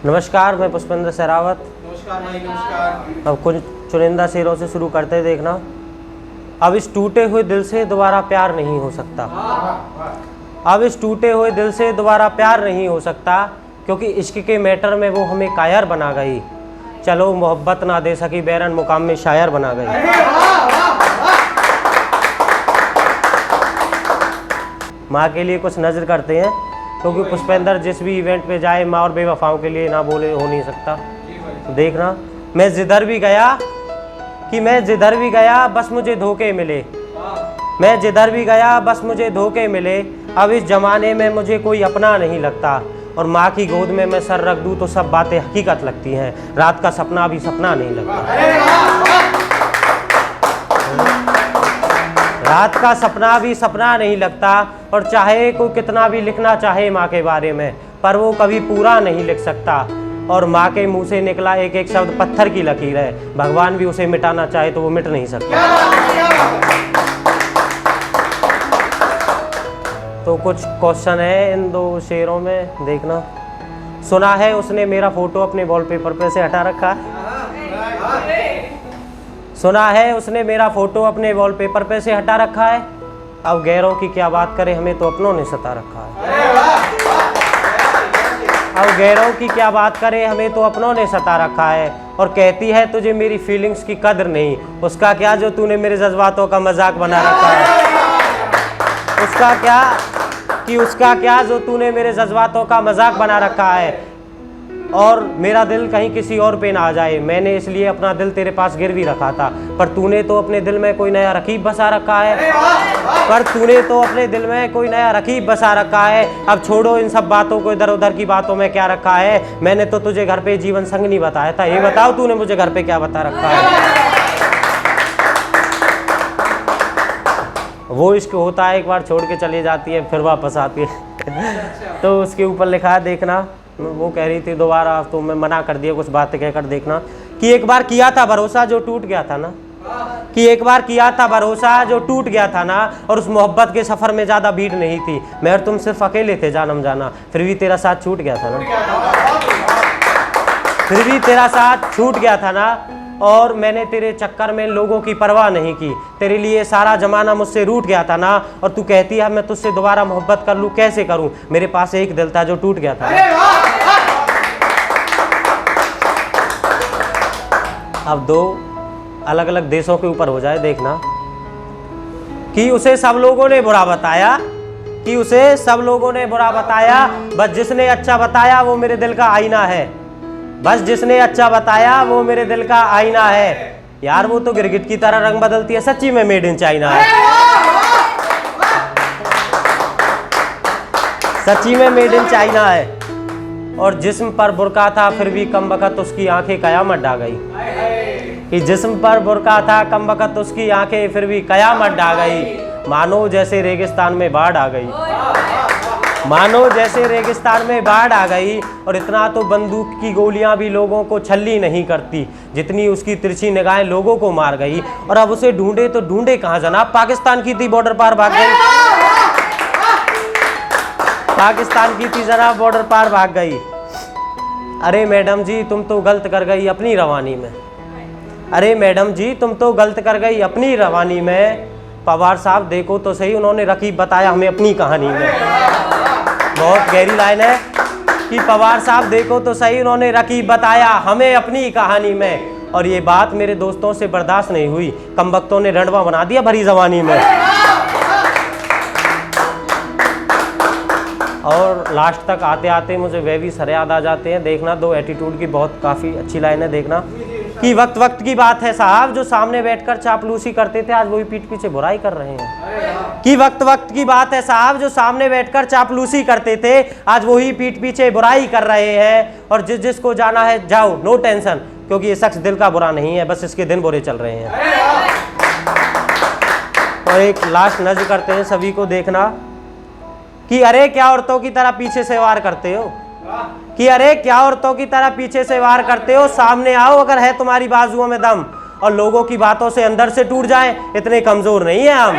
नमस्कार, मैं पुष्पेंद्र सहरावत। नमस्कार भाई, नमस्कार। अब कुछ चुनिंदा शेरों से शुरू करते हैं, देखना। अब इस टूटे हुए दिल से दोबारा प्यार नहीं हो सकता। अब इस टूटे हुए दिल से दोबारा प्यार नहीं हो सकता, क्योंकि इश्क के मैटर में वो हमें कायर बना गई। चलो मोहब्बत ना दे सकी बैरन, मुकाम में शायर बना गई। माँ के लिए कुछ नज़र करते हैं, क्योंकि पुष्पेंद्र जिस भी इवेंट पे जाए माँ और बेवफाओं के लिए ना बोले हो नहीं सकता। तो देखना, मैं जिधर भी गया बस मुझे धोखे मिले। मैं जिधर भी गया बस मुझे धोखे मिले। अब इस ज़माने में मुझे कोई अपना नहीं लगता, और माँ की गोद में मैं सर रख दूँ तो सब बातें हकीकत लगती हैं। रात का सपना भी सपना नहीं लगता। रात का सपना भी सपना नहीं लगता, और चाहे कोई कितना भी लिखना चाहे माँ के बारे में, पर वो कभी पूरा नहीं लिख सकता। और माँ के मुंह से निकला एक एक शब्द पत्थर की लकीर है। भगवान भी उसे मिटाना चाहे तो वो मिट नहीं सकता। तो कुछ क्वेश्चन है इन दो शेरों में, देखना। सुना है उसने मेरा फोटो अपने वॉलपेपर पे से हटा रखा है। सुना है उसने मेरा फोटो अपने वॉलपेपर पे से हटा रखा है। अब गैरों की क्या बात करें, हमें तो अपनों ने सता रखा है। अब गैरों की क्या बात करें, हमें तो अपनों ने सता रखा है। और कहती है तुझे मेरी फीलिंग्स की कदर नहीं। उसका क्या जो तूने मेरे जज्बातों का मजाक बना रखा है। उसका क्या जो तूने मेरे जज्बातों का मजाक बना रखा है। और मेरा दिल कहीं किसी और पे ना आ जाए, मैंने इसलिए अपना दिल तेरे पास गिरवी रखा था। पर तूने तो अपने दिल में कोई नया रकीब बसा रखा है। अब छोड़ो इन सब बातों को, इधर उधर की बातों में क्या रखा है। मैंने तो तुझे घर पे जीवन संग नहीं बताया था। ये बताओ तूने मुझे घर पे क्या बता रखा है। वो इश्क होता है, एक बार छोड़ के चली जाती है फिर वापस आती है। तो उसके ऊपर लिखा है, देखना। वो कह रही थी दोबारा, तो मैं मना कर दिया कुछ बातें कहकर, देखना। कि एक बार किया था भरोसा जो टूट गया था ना। और उस मोहब्बत के सफ़र में ज़्यादा भीड़ नहीं थी। मैं और तुम सिर्फ अकेले थे जानम जाना, फिर भी तेरा साथ छूट गया था ना। और मैंने तेरे चक्कर में लोगों की परवाह नहीं की। तेरे लिए सारा जमाना मुझसे रूठ गया था ना। और तू कहती है मैं तुझसे दोबारा मोहब्बत कर लूँ, कैसे करूँ। मेरे पास एक दिल था जो टूट गया था। अब दो अलग अलग देशों के ऊपर हो जाए, देखना। कि उसे सब लोगों ने बुरा बताया, बस जिसने अच्छा बताया वो मेरे दिल का आईना है। यार वो तो गिरगिट की तरह रंग बदलती है, सच्ची में मेड इन चाइना है। सच्ची में मेड इन चाइना है। और जिस्म पर बुर्का था फिर भी कम वक़्त उसकी आंखें कयामत ढा गई। कि जिस्म पर बुर्का था कम वक़्त उसकी आंखें फिर भी कयामत ढा गई। मानो जैसे रेगिस्तान में बाढ़ आ गई। और इतना तो बंदूक की गोलियां भी लोगों को छल्ली नहीं करती, जितनी उसकी तिरछी निगाहें लोगों को मार गई। और अब उसे ढूंढे तो ढूंढे कहाँ जनाब, पाकिस्तान की थी बॉर्डर पार भाग गई। अरे मैडम जी तुम तो गलत कर गई अपनी रवानी में। पवार साहब देखो तो सही, उन्होंने रकीब बताया हमें अपनी कहानी में। बहुत गहरी लाइन है। कि पवार साहब देखो तो सही, उन्होंने रकीब बताया हमें अपनी कहानी में। और ये बात मेरे दोस्तों से बर्दाश्त नहीं हुई, कमबख्तों ने रंडवा बना दिया भरी जवानी में। और लास्ट तक आते आते मुझे वे भी सर याद आ जाते हैं, देखना। दो एटीट्यूड की बहुत काफ़ी अच्छी लाइन है, देखना। कि वक्त की बात है साहब, जो सामने बैठकर चापलूसी करते थे आज वही पीठ पीछे बुराई कर रहे हैं। कि वक्त की बात है साहब, जो सामने बैठकर चापलूसी करते थे आज वही पीठ पीछे बुराई कर रहे हैं। और जिसको जाना है जाओ, नो टेंशन, क्योंकि ये शख्स दिल का बुरा नहीं है, बस इसके दिन बुरे चल रहे हैं। और एक लास्ट नज़र करते हैं सभी को, देखना। कि अरे क्या औरतों की तरह पीछे से वार करते हो, सामने आओ अगर है तुम्हारी बाजुओं में दम। और लोगों की बातों से अंदर से टूट जाएं, इतने कमजोर नहीं है हम।